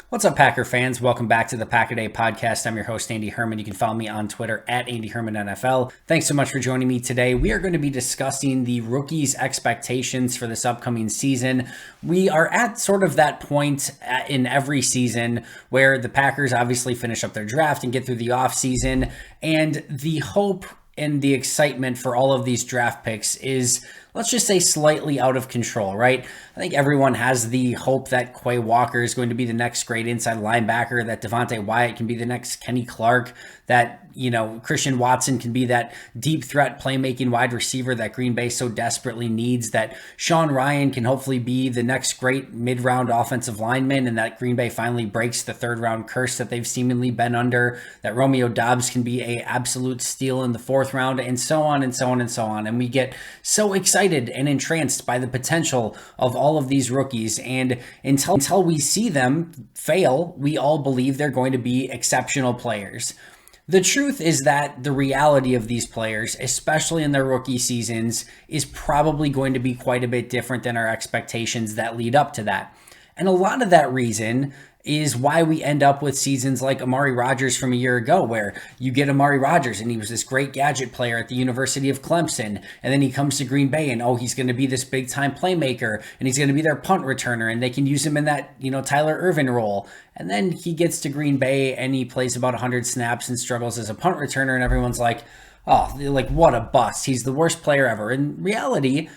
What's up, Packer fans? Welcome back to the Packer Day podcast. I'm your host, Andy Herman. You can follow me on Twitter at Andy Herman NFL. Thanks so much for joining me today. We are going to be discussing the rookies' expectations for this upcoming season. We are at sort of that point in every season where the Packers obviously finish up their draft and get through the offseason, and the hope and the excitement for all of these draft picks is, let's just say, slightly out of control, right? I think everyone has the hope that Quay is going to be the next great inside linebacker, that Devonte Wyatt can be the next Kenny Clark, that, Christian Watson can be that deep threat playmaking wide receiver that Green Bay so desperately needs, that Rhyan can hopefully be the next great mid-round offensive lineman, and that Green Bay finally breaks the third-round curse that they've seemingly been under, that Romeo Doubs can be a absolute steal in the fourth round, and so on and so on and so on. And we get so excited and entranced by the potential of all of these rookies, and until we see them fail, we all believe they're going to be exceptional players. The truth is that the reality of these players, especially in their rookie seasons, is probably going to be quite a bit different than our expectations that lead up to that. And a lot of that reason is why we end up with seasons like Amari Rodgers from a year ago, where you get Amari Rodgers and he was this great gadget player at the University of Clemson, and then he comes to Green Bay and he's going to be this big time playmaker, and he's going to be their punt returner, and they can use him in that Tyler Ervin role. And then he gets to Green Bay and he plays about 100 snaps and struggles as a punt returner, and everyone's like, what a bust. He's the worst player ever. In reality,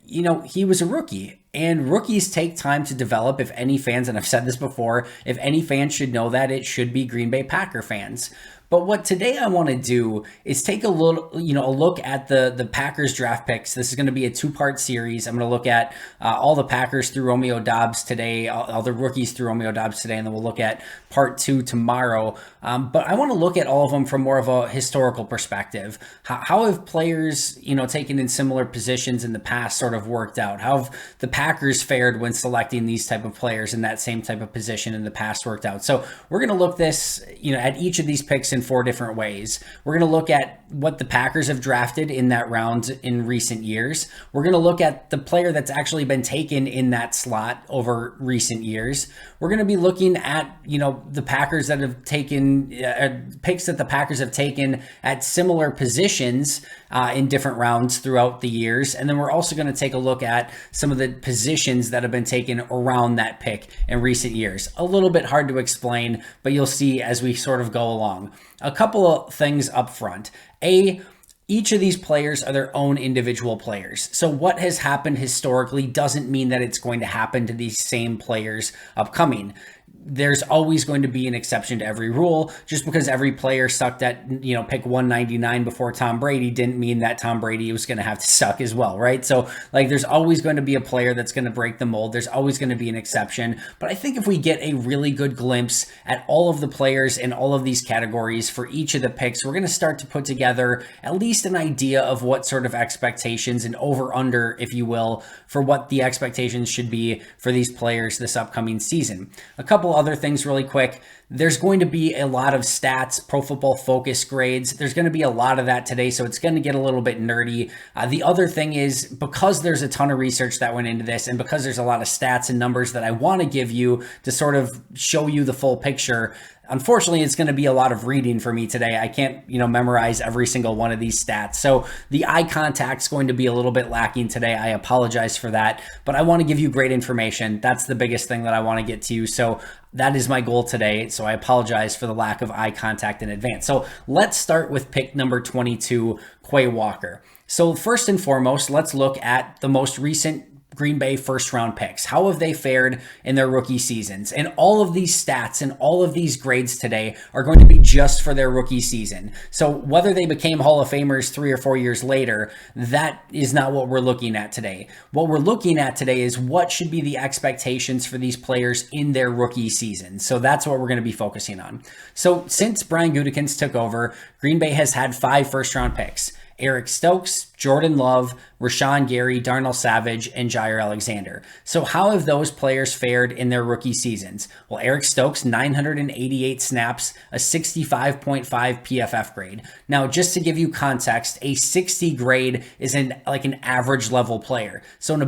he was a rookie. And rookies take time to develop. If any fans, and I've said this before, if any fans should know that, it should be Green Bay Packer fans. But what today I want to do is take a look at the Packers draft picks. This is going to be a two-part series. I'm going to look at all the Packers through Romeo Doubs today, all the rookies through Romeo Doubs today, and then we'll look at part two tomorrow. But I want to look at all of them from more of a historical perspective. How have players, taken in similar positions in the past sort of worked out? How have the Packers fared when selecting these type of players in that same type of position in the past worked out? So we're going to look at each of these picks in four different ways. We're going to look at what the Packers have drafted in that round in recent years. We're going to look at the player that's actually been taken in that slot over recent years. We're going to be looking at, the Packers that have taken picks that the Packers have taken at similar positions in different rounds throughout the years. And then we're also going to take a look at some of the positions that have been taken around that pick in recent years. A little bit hard to explain, but you'll see as we sort of go along. A couple of things up front. Each of these players are their own individual players. So what has happened historically doesn't mean that it's going to happen to these same players upcoming. There's always going to be an exception to every rule. Just because every player sucked at, pick 199 before Tom Brady didn't mean that Tom Brady was going to have to suck as well, right? So there's always going to be a player that's going to break the mold. There's always going to be an exception. But I think if we get a really good glimpse at all of the players in all of these categories for each of the picks, we're going to start to put together at least an idea of what sort of expectations and over under, if you will, for what the expectations should be for these players this upcoming season. A couple other things really quick. There's going to be a lot of stats, Pro Football Focus grades. There's going to be a lot of that today, so it's going to get a little bit nerdy. The other thing is, because there's a ton of research that went into this, and because there's a lot of stats and numbers that I want to give you to sort of show you the full picture, unfortunately, it's going to be a lot of reading for me today. I can't, memorize every single one of these stats. So the eye contact's going to be a little bit lacking today. I apologize for that, but I want to give you great information. That's the biggest thing that I want to get to you. So that is my goal today. So I apologize for the lack of eye contact in advance. So let's start with pick number 22, Quay. So first and foremost, let's look at the most recent Green Bay first round picks. How have they fared in their rookie seasons? And all of these stats and all of these grades today are going to be just for their rookie season. So whether they became Hall of Famers 3 or 4 years later, that is not what we're looking at today. What we're looking at today is what should be the expectations for these players in their rookie season. So that's what we're going to be focusing on. So since Brian Gutekunst took over, Green Bay has had 5 first round picks. Eric Stokes, Jordan Love, Rashawn Gary, Darnell Savage, and Jair Alexander. So how have those players fared in their rookie seasons? Well, Eric Stokes, 988 snaps, a 65.5 PFF grade. Now, just to give you context, a 60 grade is like an average level player. So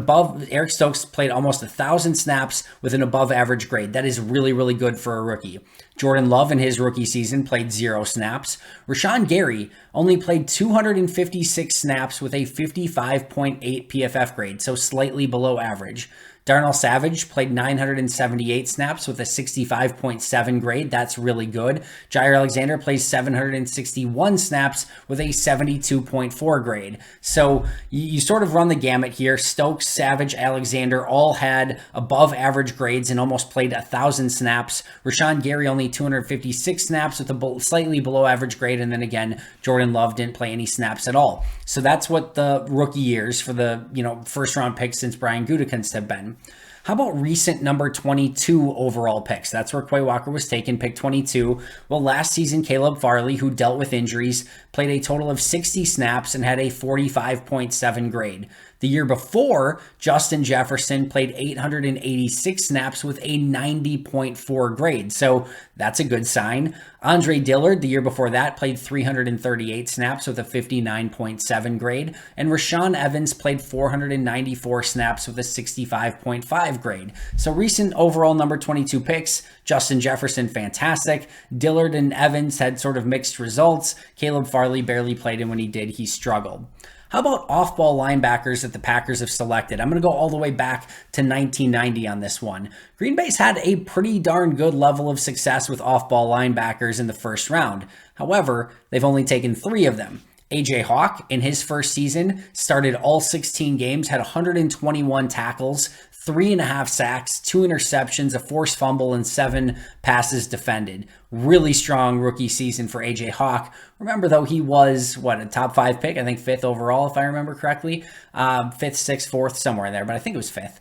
Eric Stokes played almost 1,000 snaps with an above average grade. That is really, really good for a rookie. Jordan Love in his rookie season played 0 snaps. Rashawn Gary only played 256 snaps with a 55.8 PFF grade, so slightly below average. Darnell Savage played 978 snaps with a 65.7 grade. That's really good. Jair Alexander plays 761 snaps with a 72.4 grade. So you sort of run the gamut here. Stokes, Savage, Alexander all had above average grades and almost played 1,000 snaps. Rashawn Gary only 256 snaps with a slightly below average grade. And then again, Jordan Love didn't play any snaps at all. So that's what the rookie years for the first round picks since Brian Gutekunst have been. How about recent number 22 overall picks? That's where Quay Walker was taken, pick 22. Well, last season, Caleb Farley, who dealt with injuries, played a total of 60 snaps and had a 45.7 grade. The year before, Justin Jefferson played 886 snaps with a 90.4 grade. So that's a good sign. Andre Dillard, the year before that, played 338 snaps with a 59.7 grade. And Rashaan Evans played 494 snaps with a 65.5 grade. So recent overall number 22 picks, Justin Jefferson, fantastic. Dillard and Evans had sort of mixed results. Caleb Farley barely played, and when he did, he struggled. How about off-ball linebackers that the Packers have selected? I'm going to go all the way back to 1990 on this one. Green Bay's had a pretty darn good level of success with off-ball linebackers in the first round. However, they've only taken 3 of them. AJ Hawk, in his first season, started all 16 games, had 121 tackles, 3.5 sacks, 2 interceptions, a forced fumble, and 7 passes defended. Really strong rookie season for AJ Hawk. Remember, though, he was, a top 5 pick? I think 5th overall, if I remember correctly. 5th, 6th, 4th, somewhere there, but I think it was 5th.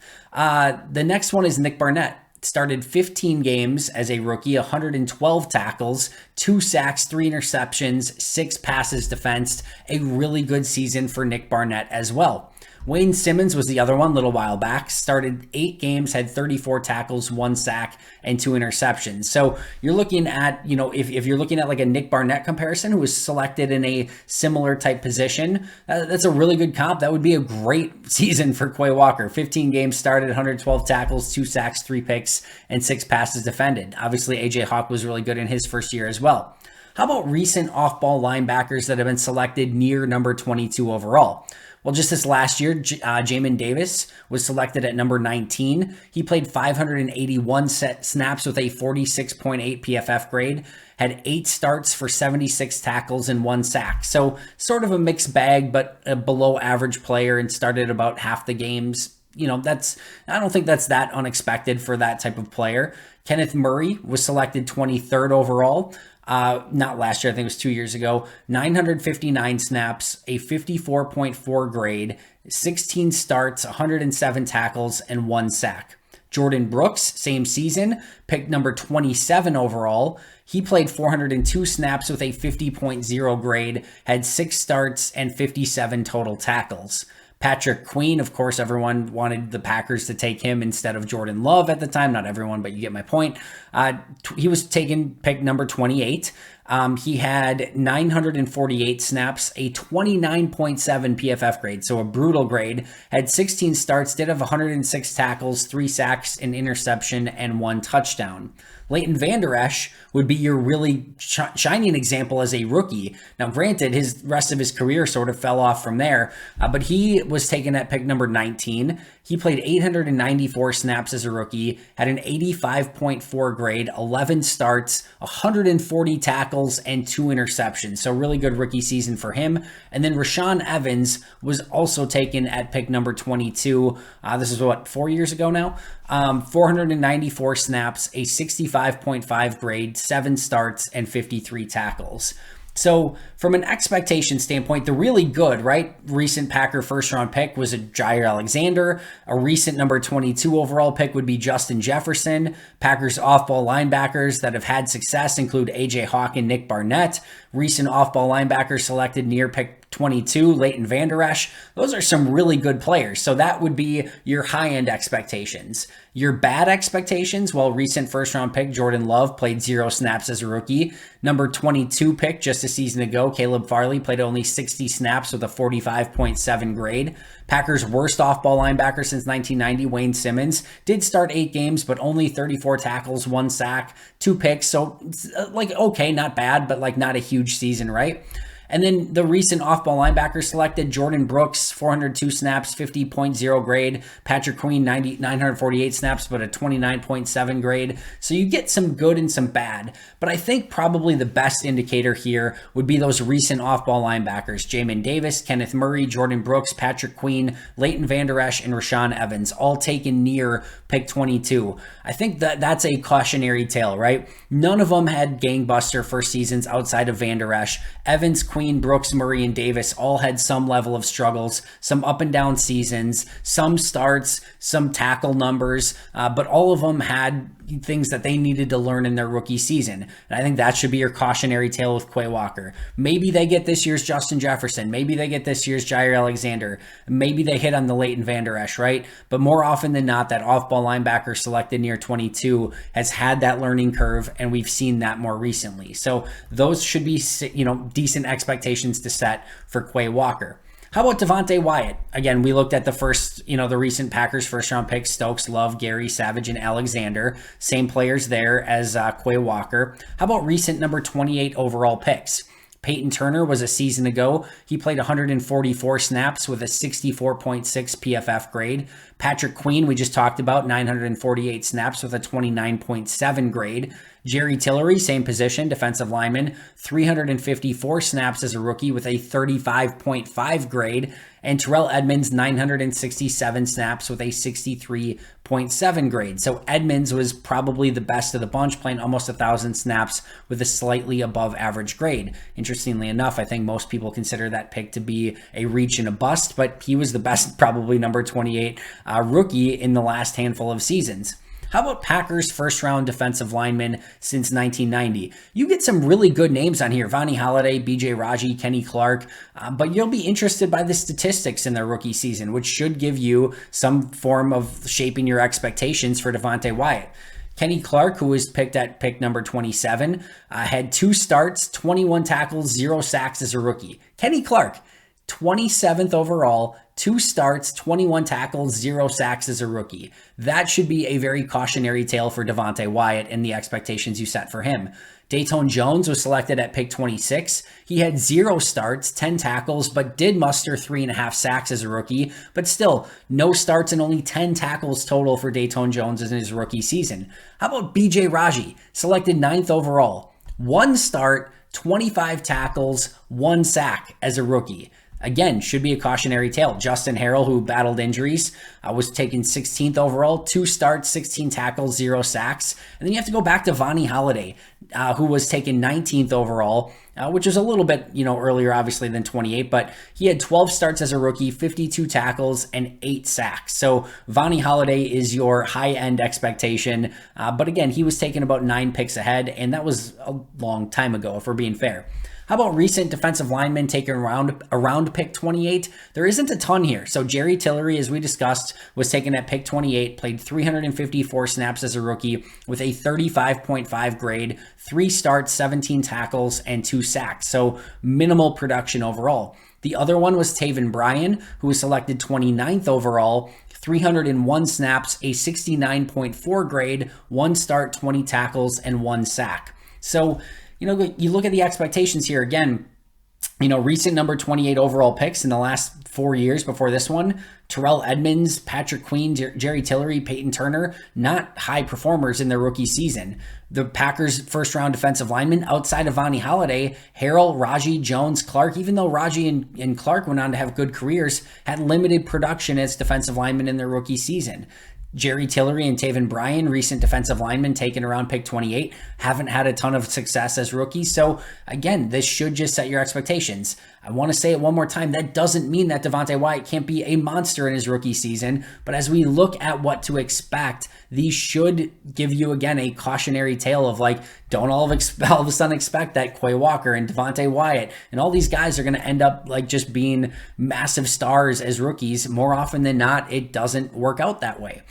The next one is Nick Barnett. Started 15 games as a rookie, 112 tackles, 2 sacks, 3 interceptions, 6 passes defensed. A really good season for Nick Barnett as well. Wayne Simmons was the other one a little while back. Started 8 games, had 34 tackles, 1 sack, and 2 interceptions. So you're looking at, if you're looking at like a Nick Barnett comparison who was selected in a similar type position, that's a really good comp. That would be a great season for Quay Walker. 15 games started, 112 tackles, 2 sacks, 3 picks, and 6 passes defended. Obviously, AJ Hawk was really good in his first year as well. How about recent off-ball linebackers that have been selected near number 22 overall? Well, just this last year, Jamin Davis was selected at number 19. He played 581 snaps with a 46.8 PFF grade, had 8 starts for 76 tackles and 1 sack. So sort of a mixed bag, but a below average player, and started about half the games. I don't think that's that unexpected for that type of player. Kenneth Murray was selected 23rd overall. Not last year, I think it was 2 years ago. 959 snaps, a 54.4 grade, 16 starts, 107 tackles, and 1 sack. Jordan Brooks, same season, picked number 27 overall. He played 402 snaps with a 50.0 grade, had 6 starts, and 57 total tackles. Patrick Queen, of course, everyone wanted the Packers to take him instead of Jordan Love at the time. Not everyone, but you get my point. He was pick number 28. He had 948 snaps, a 29.7 PFF grade, so a brutal grade. Had 16 starts, did have 106 tackles, 3 sacks, an interception, and 1 touchdown. Leighton Vander Esch would be your really shining example as a rookie. Now, granted, his rest of his career sort of fell off from there, but he was taken at pick number 19. He played 894 snaps as a rookie, had an 85.4 grade, 11 starts, 140 tackles, and 2 interceptions. So really good rookie season for him. And then Rashaan Evans was also taken at pick number 22. This is 4 years ago now? 494 snaps, a 65.5 grade, 7 starts, and 53 tackles. So from an expectation standpoint, the really good, right, recent Packer first round pick was a Jair Alexander. A recent number 22 overall pick would be Justin Jefferson. Packers off-ball linebackers that have had success include AJ Hawk and Nick Barnett. Recent off-ball linebackers selected near pick 22, Leighton Vander Esch. Those are some really good players. So that would be your high-end expectations. Your bad expectations, well, recent first-round pick Jordan Love played 0 snaps as a rookie. Number 22 pick just a season ago, Caleb Farley played only 60 snaps with a 45.7 grade. Packers' worst off-ball linebacker since 1990, Wayne Simmons, did start 8 games, but only 34 tackles, 1 sack, 2 picks. So, okay, not bad, but not a huge season, right? And then the recent off-ball linebacker selected, Jordan Brooks, 402 snaps, 50.0 grade. Patrick Quay, 948 snaps, but a 29.7 grade. So you get some good and some bad. But I think probably the best indicator here would be those recent off-ball linebackers. Jamin Davis, Kenneth Murray, Jordan Brooks, Patrick Queen, Leighton Vander Esch, and Rashaan Evans, all taken near pick 22. I think that's a cautionary tale, right? None of them had gangbuster first seasons outside of Vander Esch. Evans, Queen, Brooks, Murray, and Davis all had some level of struggles, some up and down seasons, some starts, some tackle numbers, but all of them had things that they needed to learn in their rookie season. And I think that should be your cautionary tale with Quay Walker. Maybe they get this year's Justin Jefferson. Maybe they get this year's Jair Alexander. Maybe they hit on the Leighton Vander Esch, right? But more often than not, that off-ball linebacker selected near 22 has had that learning curve, and we've seen that more recently. So those should be, decent expectations to set for Quay Walker. How about Devonte Wyatt? Again, we looked at the recent Packers first round picks, Stokes, Love, Gary, Savage, and Alexander. Same players there as Quay Walker. How about recent number 28 overall picks? Peyton Turner was a season ago. He played 144 snaps with a 64.6 PFF grade. Patrick Queen, we just talked about, 948 snaps with a 29.7 grade. Jerry Tillery, same position, defensive lineman, 354 snaps as a rookie with a 35.5 grade. And Terrell Edmunds, 967 snaps with a 63.7 grade. So Edmunds was probably the best of the bunch, playing almost 1,000 snaps with a slightly above average grade. Interestingly enough, I think most people consider that pick to be a reach and a bust, but he was the best, probably number 28 rookie in the last handful of seasons. How about Packers first round defensive linemen since 1990? You get some really good names on here. Vonnie Holliday, BJ Raji, Kenny Clark, but you'll be interested by the statistics in their rookie season, which should give you some form of shaping your expectations for Devonte Wyatt. Kenny Clark, who was picked at pick number 27, had 2 starts, 21 tackles, 0 sacks as a rookie. Kenny Clark, 27th overall, 2 starts, 21 tackles, 0 sacks as a rookie. That should be a very cautionary tale for Devonte Wyatt and the expectations you set for him. Dayton Jones was selected at pick 26. He had 0 starts, 10 tackles, but did muster 3.5 sacks as a rookie. But still, no starts and only 10 tackles total for Dayton Jones in his rookie season. How about BJ Raji, selected 9th overall? 1 start, 25 tackles, 1 sack as a rookie. Again, should be a cautionary tale. Justin Harrell, who battled injuries, was taken 16th overall, 2 starts, 16 tackles, 0 sacks. And then you have to go back to Vonnie Holliday, who was taken 19th overall, which was a little bit, earlier, obviously, than 28, but he had 12 starts as a rookie, 52 tackles, and 8 sacks. So Vonnie Holliday is your high-end expectation. But again, he was taken about 9 picks ahead, and that was a long time ago, if we're being fair. How about recent defensive linemen taken around pick 28? There isn't a ton here. So Jerry Tillery, as we discussed, was taken at pick 28, played 354 snaps as a rookie with a 35.5 grade, 3 starts, 17 tackles, and 2 sacks. So minimal production overall. The other one was Taven Bryan, who was selected 29th overall, 301 snaps, a 69.4 grade, 1 start, 20 tackles, and 1 sack. So you look at the expectations here again, recent number 28 overall picks in the last 4 years before this one, Terrell Edmunds, Patrick Queen, Jerry Tillery, Peyton Turner, not high performers in their rookie season. The Packers first round defensive linemen outside of Vonnie Holliday, Harrell, Raji, Jones, Clark, even though Raji and Clark went on to have good careers, had limited production as defensive linemen in their rookie season. Jerry Tillery and Taven Bryan, recent defensive linemen taken around pick 28, haven't had a ton of success as rookies. So again, this should just set your expectations. I want to say it one more time. That doesn't mean that Devonte Wyatt can't be a monster in his rookie season. But as we look at what to expect, these should give you, again, a cautionary tale of like, don't all of a sudden expect that Quay Walker and Devonte Wyatt and all these guys are going to end up like just being massive stars as rookies. More often than not, it doesn't work out that way.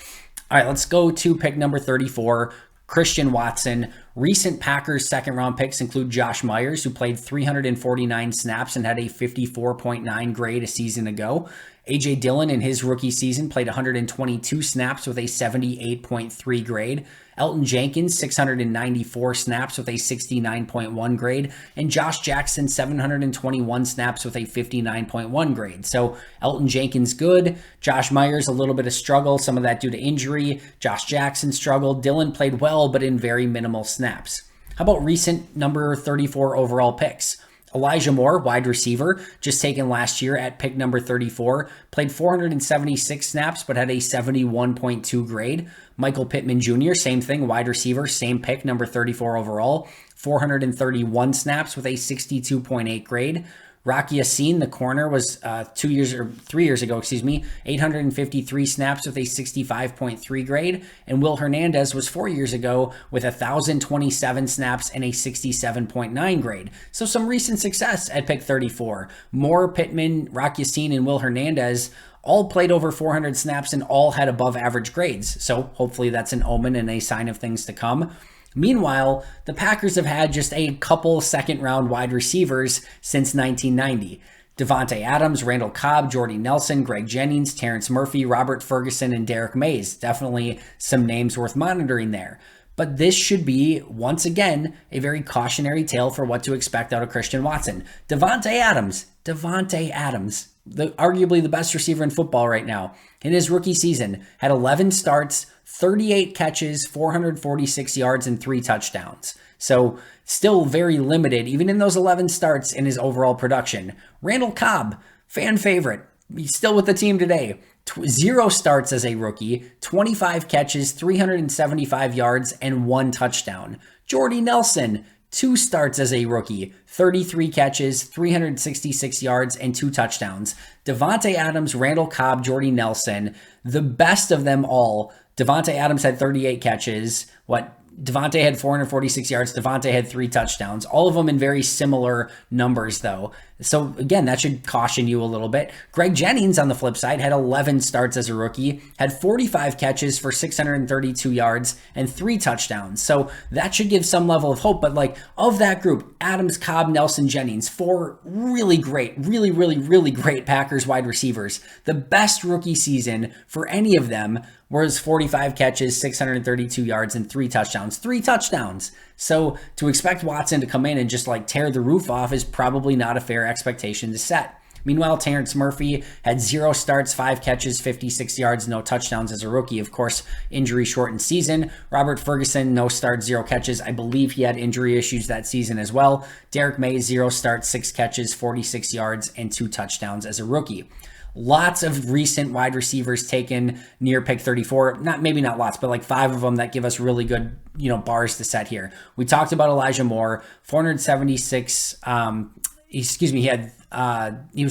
All right, let's go to pick number 34. Christian Watson. Recent Packers second round picks include Josh Myers, who played 349 snaps and had a 54.9 grade a season ago. A.J. Dillon in his rookie season played 122 snaps with a 78.3 grade. Elton Jenkins, 694 snaps with a 69.1 grade. And Josh Jackson, 721 snaps with a 59.1 grade. So Elton Jenkins good. Josh Myers, a little bit of struggle, some of that due to injury. Josh Jackson struggled. Dillon played well, but in very minimal snaps. How about recent number 34 overall picks? Elijah Moore, wide receiver, just taken last year at pick number 34, played 476 snaps, but had a 71.2 grade. Michael Pittman Jr., same thing, wide receiver, same pick, number 34 overall, 431 snaps with a 62.8 grade. Rocky Yassin, the corner, was 3 years ago, 853 snaps with a 65.3 grade. And Will Hernandez was 4 years ago with 1,027 snaps and a 67.9 grade. So some recent success at pick 34. Moore, Pittman, Rocky Yassin, and Will Hernandez all played over 400 snaps and all had above average grades. So hopefully that's an omen and a sign of things to come. Meanwhile, the Packers have had just a couple second-round wide receivers since 1990. Devonte Adams, Randall Cobb, Jordy Nelson, Greg Jennings, Terrence Murphy, Robert Ferguson, and Derek Mays. Definitely some names worth monitoring there. But this should be, once again, a very cautionary tale for what to expect out of Christian Watson. Devonte Adams, arguably the best receiver in football right now, in his rookie season, had 11 starts, 38 catches, 446 yards, and 3 touchdowns. So still very limited, even in those 11 starts in his overall production. Randall Cobb, fan favorite. He's still with the team today. 0 starts as a rookie, 25 catches, 375 yards, and 1 touchdown. Jordy Nelson, 2 starts as a rookie, 33 catches, 366 yards, and 2 touchdowns. Devonte Adams, Randall Cobb, Jordy Nelson, the best of them all. Devonte Adams had 38 catches. Devonte had 446 yards. Devonte had 3 touchdowns. All of them in very similar numbers, though. So, again, that should caution you a little bit. Greg Jennings, on the flip side, had 11 starts as a rookie, had 45 catches for 632 yards and 3 touchdowns. So, that should give some level of hope. But, of that group, Adams, Cobb, Nelson, Jennings, 4 really great, really great Packers wide receivers. The best rookie season for any of them was 45 catches, 632 yards, and 3 touchdowns. 3 touchdowns. So to expect Watson to come in and just tear the roof off is probably not a fair expectation to set. Meanwhile, Terrence Murphy had 0 starts, 5 catches, 56 yards, no touchdowns as a rookie. Of course, injury-shortened season. Robert Ferguson, no starts, 0 catches. I believe he had injury issues that season as well. Derek Mays, 0 starts, 6 catches, 46 yards, and 2 touchdowns as a rookie. Lots of recent wide receivers taken near pick 34. Maybe not lots, but 5 of them that give us really good, bars to set here. We talked about Elijah Moore, 476. He was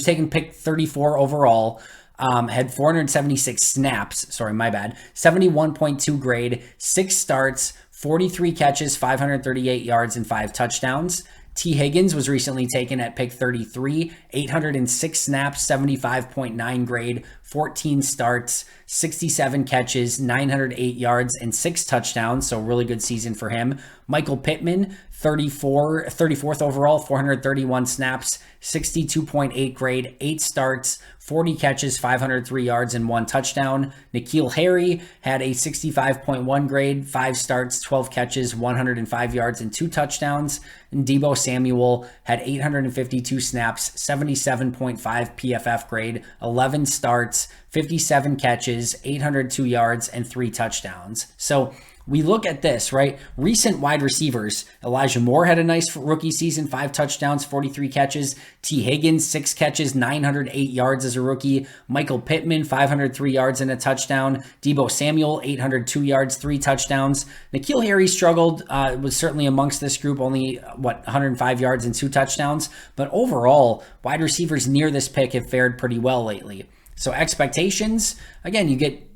taken pick 34 overall. Had 476 snaps. Sorry, my bad. 71.2 grade, 6 starts, 43 catches, 538 yards, and 5 touchdowns. T. Higgins was recently taken at pick 33, 806 snaps, 75.9 grade, 14 starts, 67 catches, 908 yards, and 6 touchdowns. So really good season for him. Michael Pittman, 34th overall, 431 snaps, 62.8 grade, 8 starts, 40 catches, 503 yards, and 1 touchdown. N'Keal Harry had a 65.1 grade, 5 starts, 12 catches, 105 yards, and 2 touchdowns. And Deebo Samuel had 852 snaps, 77.5 PFF grade, 11 starts, 57 catches, 802 yards, and 3 touchdowns. So we look at this, right? Recent wide receivers. Elijah Moore had a nice rookie season, 5 touchdowns, 43 catches. T. Higgins, 6 catches, 908 yards as a rookie. Michael Pittman, 503 yards and a touchdown. Deebo Samuel, 802 yards, 3 touchdowns. N'Keal Harry struggled, was certainly amongst this group, only, 105 yards and 2 touchdowns. But overall, wide receivers near this pick have fared pretty well lately. So expectations, again, you get,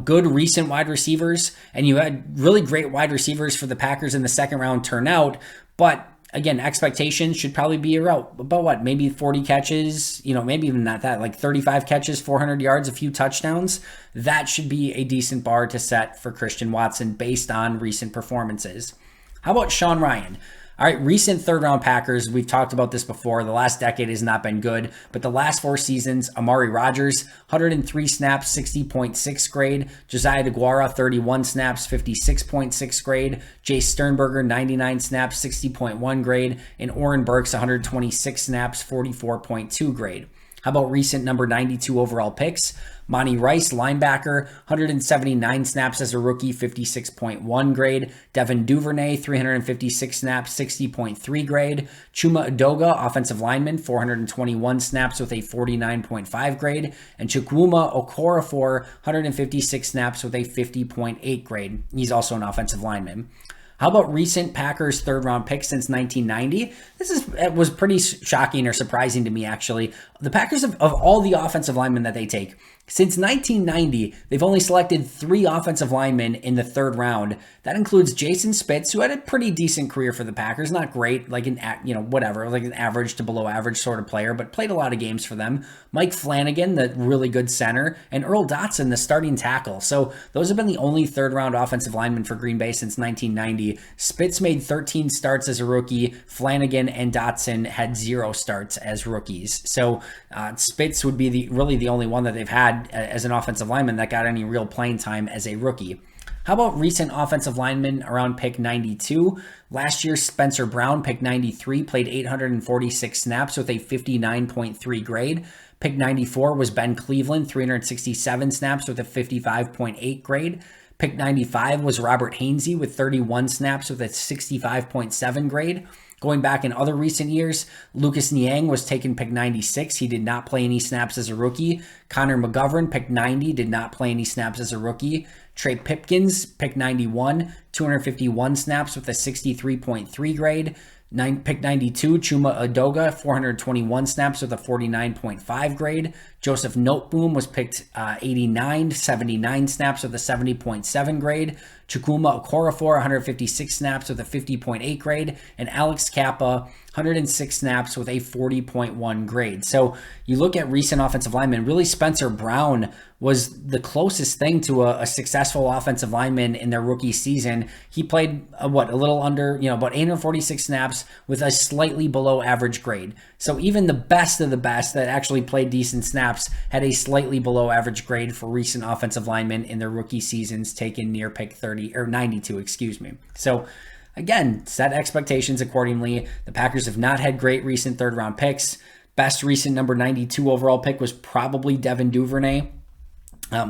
good recent wide receivers, and you had really great wide receivers for the Packers in the second round turn out. But again, expectations should probably be about maybe 40 catches, maybe even not that, like 35 catches, 400 yards, a few touchdowns. That should be a decent bar to set for Christian Watson based on recent performances. How about Sean Rhyan? All right, recent third-round Packers, we've talked about this before. The last decade has not been good, but the last 4 seasons, Amari Rodgers, 103 snaps, 60.6 grade. Josiah DeGuara, 31 snaps, 56.6 grade. Jay Sternberger, 99 snaps, 60.1 grade. And Oren Burks, 126 snaps, 44.2 grade. How about recent number 92 overall picks? Monty Rice, linebacker, 179 snaps as a rookie, 56.1 grade. Devin Duvernay, 356 snaps, 60.3 grade. Chuma Edoga, offensive lineman, 421 snaps with a 49.5 grade. And Chukwuma Okorafor, 156 snaps with a 50.8 grade. He's also an offensive lineman. How about recent Packers third-round picks since 1990? It was pretty shocking or surprising to me, actually. The Packers, of all the offensive linemen that they take, since 1990, they've only selected 3 offensive linemen in the third round. That includes Jason Spitz, who had a pretty decent career for the Packers. Not great, like an average to below average sort of player, but played a lot of games for them. Mike Flanagan, the really good center, and Earl Dotson, the starting tackle. So those have been the only third-round offensive linemen for Green Bay since 1990. Spitz made 13 starts as a rookie. Flanagan and Dotson had 0 starts as rookies. So Spitz would be really the only one that they've had as an offensive lineman that got any real playing time as a rookie. How about recent offensive linemen around pick 92? Last year, Spencer Brown, pick 93, played 846 snaps with a 59.3 grade. Pick 94 was Ben Cleveland, 367 snaps with a 55.8 grade. Pick 95 was Robert Hainsey with 31 snaps with a 65.7 grade. Going back in other recent years, Lucas Niang was taken pick 96. He did not play any snaps as a rookie. Connor McGovern, pick 90, did not play any snaps as a rookie. Trey Pipkins, pick 91, 251 snaps with a 63.3 grade. Pick 92, Chuma Edoga, 421 snaps with a 49.5 grade. Joseph Noteboom was picked 89, 79 snaps with a 70.7 grade. Chukwuma Okorafor, 156 snaps with a 50.8 grade. And Alex Kappa, 106 snaps with a 40.1 grade. So you look at recent offensive linemen, really Spencer Brown was the closest thing to a successful offensive lineman in their rookie season. He played a little under, about 846 snaps with a slightly below average grade. So even the best of the best that actually played decent snaps had a slightly below average grade for recent offensive linemen in their rookie seasons taken near pick 92, excuse me. So again, set expectations accordingly. The Packers have not had great recent third round picks. Best recent number 92 overall pick was probably Devin Duvernay,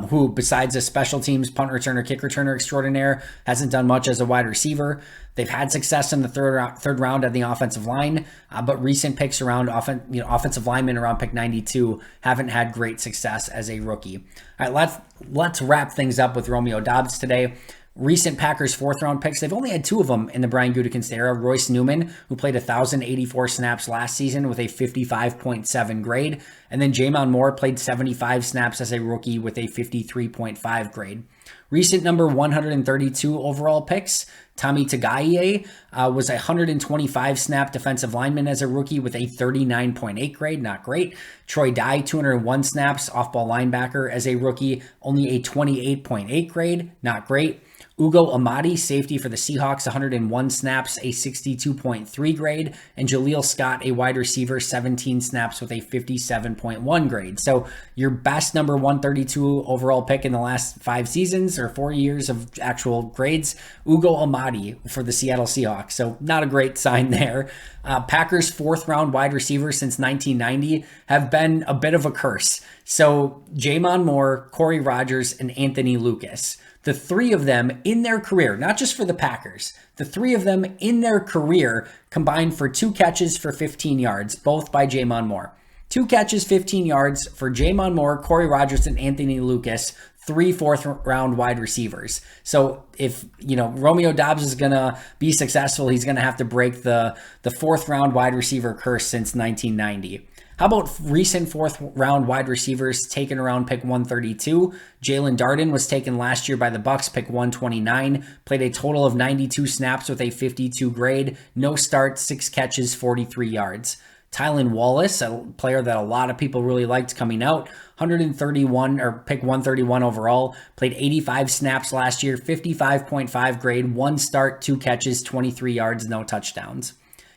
who, besides a special teams punt returner, kick returner extraordinaire, hasn't done much as a wide receiver. They've had success in the third round on the offensive line, but recent picks around offensive linemen around pick 92 haven't had great success as a rookie. All right, let's wrap things up with Romeo Doubs today. Recent Packers fourth round picks, they've only had 2 of them in the Brian Gutekunst era. Royce Newman, who played 1,084 snaps last season with a 55.7 grade. And then Jamon Moore played 75 snaps as a rookie with a 53.5 grade. Recent number 132 overall picks, Tommy Togiai was a 125 snap defensive lineman as a rookie with a 39.8 grade, not great. Troy Dye, 201 snaps, off-ball linebacker as a rookie, only a 28.8 grade, not great. Ugo Amadi, safety for the Seahawks, 101 snaps, a 62.3 grade. And Jaleel Scott, a wide receiver, 17 snaps with a 57.1 grade. So your best number 132 overall pick in the last 5 seasons or 4 years of actual grades, Ugo Amadi for the Seattle Seahawks. So not a great sign there. Packers' fourth round wide receivers since 1990 have been a bit of a curse. So Jamon Moore, Corey Rogers, and Anthony Lucas. The three of them in their career, not just for the Packers, the three of them in their career combined for 2 catches for 15 yards, both by Jamon Moore. 2 catches, 15 yards for Jamon Moore, Corey Rogers, and Anthony Lucas, 3 fourth-round wide receivers. So if, Romeo Doubs is going to be successful, he's going to have to break the fourth-round wide receiver curse since 1990. How about recent fourth-round wide receivers taken around pick 132? Jalen Darden was taken last year by the Bucs, pick 129, played a total of 92 snaps with a 52 grade, no starts, 6 catches, 43 yards. Tylan Wallace, a player that a lot of people really liked coming out, 131 or pick 131 overall, played 85 snaps last year, 55.5 grade, 1 start, 2 catches, 23 yards, no touchdowns.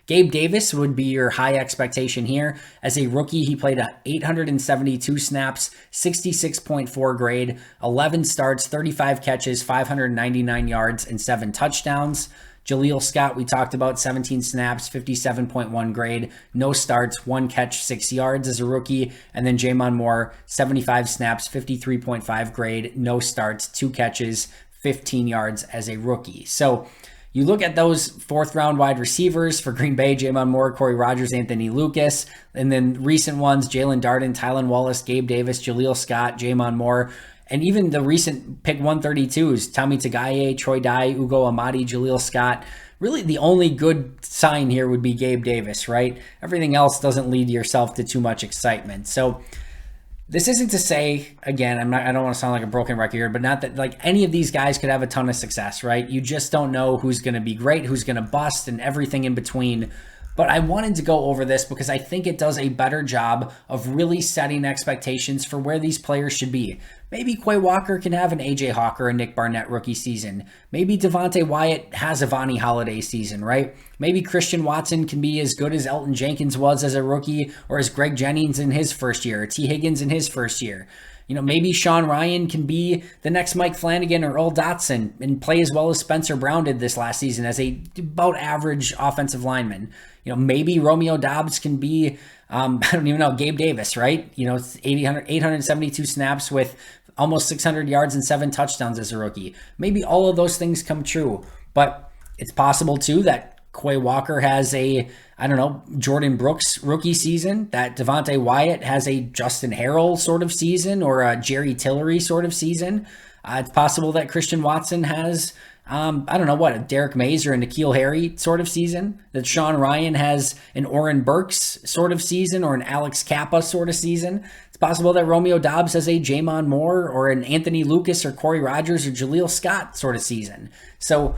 Gabe Davis would be your high expectation here. As a rookie, he played 872 snaps, 66.4 grade, 11 starts, 35 catches, 599 yards, and 7 touchdowns. Jaleel Scott, we talked about, 17 snaps, 57.1 grade, no starts, 1 catch, 6 yards as a rookie. And then Jamon Moore, 75 snaps, 53.5 grade, no starts, 2 catches, 15 yards as a rookie. So you look at those fourth-round wide receivers for Green Bay: Jamon Moore, Corey Rogers, Anthony Lucas. And then recent ones: Jalen Darden, Tylan Wallace, Gabe Davis, Jaleel Scott, Jamon Moore. And even the recent pick 132s: Tommy Tagaye, Troy Dye, Ugo Amadi, Jaleel Scott. Really, the only good sign here would be Gabe Davis, right? Everything else doesn't lead yourself to too much excitement. So this isn't to say, again, I don't want to sound like a broken record here, but not that like any of these guys could have a ton of success, right? You just don't know who's going to be great, who's going to bust, and everything in between. But I wanted to go over this because I think it does a better job of really setting expectations for where these players should be. Maybe Quay Walker can have an AJ Hawk or a Nick Barnett rookie season. Maybe Devonte Wyatt has a Vonnie Holiday season, right? Maybe Christian Watson can be as good as Elton Jenkins was as a rookie, or as Greg Jennings in his first year, or T. Higgins in his first year. Maybe Sean Rhyan can be the next Mike Flanagan or Earl Dotson and play as well as Spencer Brown did this last season as a about average offensive lineman. Maybe Romeo Doubs can be, I don't even know, Gabe Davis, right? 872 snaps with almost 600 yards and 7 touchdowns as a rookie. Maybe all of those things come true, but it's possible too that Quay Walker has a, Jordan Brooks rookie season, that Devonte Wyatt has a Justin Harrell sort of season or a Jerry Tillery sort of season. It's possible that Christian Watson has, a Derek Mays or a N'Keal Harry sort of season, that Sean Rhyan has an Oren Burks sort of season or an Alex Kappa sort of season. It's possible that Romeo Doubs has a Jamon Moore or an Anthony Lucas or Corey Rogers or Jaleel Scott sort of season. So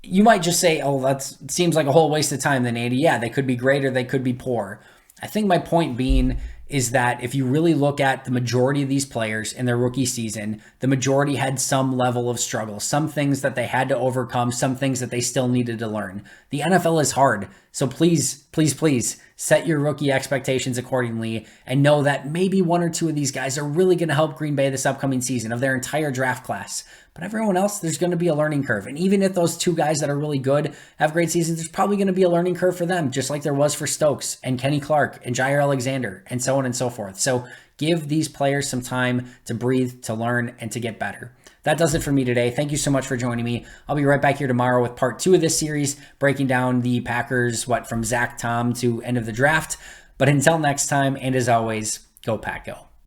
you might just say, oh, that seems like a whole waste of time then, Andy. Yeah, they could be great or they could be poor. I think my point being is that if you really look at the majority of these players in their rookie season, the majority had some level of struggle, some things that they had to overcome, some things that they still needed to learn. The NFL is hard. So please, please, please set your rookie expectations accordingly and know that maybe 1 or 2 of these guys are really going to help Green Bay this upcoming season of their entire draft class. But everyone else, there's going to be a learning curve. And even if those 2 guys that are really good have great seasons, there's probably going to be a learning curve for them, just like there was for Stokes and Kenny Clark and Jair Alexander and so on and so forth. So give these players some time to breathe, to learn, and to get better. That does it for me today. Thank you so much for joining me. I'll be right back here tomorrow with part 2 of this series, breaking down the Packers, from Zach Tom to end of the draft. But until next time, and as always, go Pack Go.